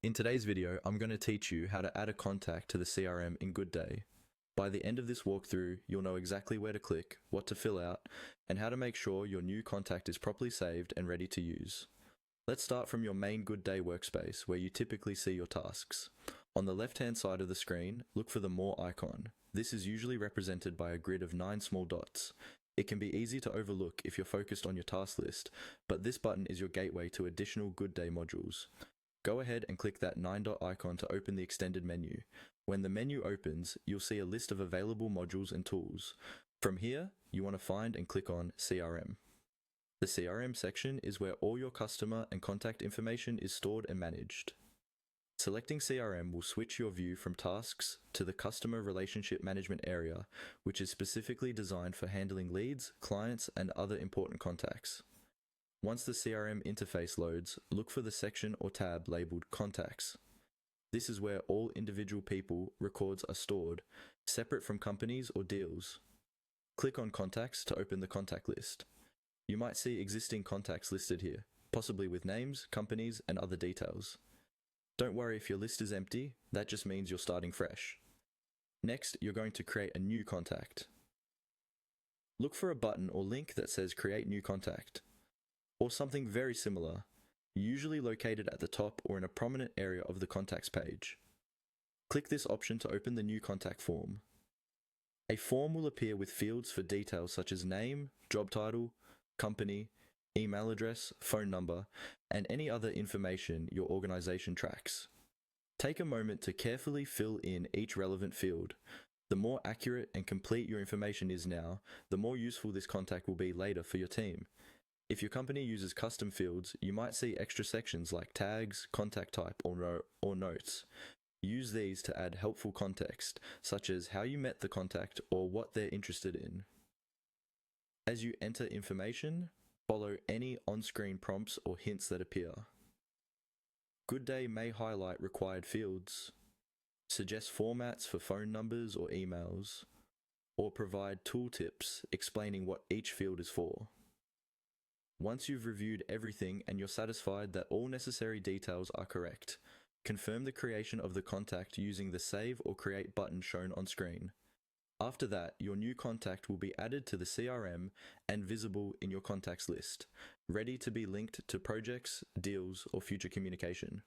In today's video, I'm going to teach you how to add a contact to the CRM in GoodDay. By the end of this walkthrough, you'll know exactly where to click, what to fill out, and how to make sure your new contact is properly saved and ready to use. Let's start from your main GoodDay workspace where you typically see your tasks. On the left-hand side of the screen, look for the More icon. This is usually represented by a grid of 9 small dots. It can be easy to overlook if you're focused on your task list, but this button is your gateway to additional GoodDay modules. Go ahead and click that 9-dot icon to open the extended menu. When the menu opens, you'll see a list of available modules and tools. From here, you want to find and click on CRM. The CRM section is where all your customer and contact information is stored and managed. Selecting CRM will switch your view from tasks to the customer relationship management area, which is specifically designed for handling leads, clients, and other important contacts. Once the CRM interface loads, look for the section or tab labeled Contacts. This is where all individual people records are stored, separate from companies or deals. Click on Contacts to open the contact list. You might see existing contacts listed here, possibly with names, companies, and other details. Don't worry if your list is empty, that just means you're starting fresh. Next, you're going to create a new contact. Look for a button or link that says Create New Contact, or something very similar, usually located at the top or in a prominent area of the contacts page. Click this option to open the new contact form. A form will appear with fields for details such as name, job title, company, email address, phone number, and any other information your organization tracks. Take a moment to carefully fill in each relevant field. The more accurate and complete your information is now, the more useful this contact will be later for your team. If your company uses custom fields, you might see extra sections like tags, contact type, or notes. Use these to add helpful context, such as how you met the contact or what they're interested in. As you enter information, follow any on-screen prompts or hints that appear. GoodDay may highlight required fields, suggest formats for phone numbers or emails, or provide tooltips explaining what each field is for. Once you've reviewed everything and you're satisfied that all necessary details are correct, confirm the creation of the contact using the Save or Create button shown on screen. After that, your new contact will be added to the CRM and visible in your contacts list, ready to be linked to projects, deals, or future communication.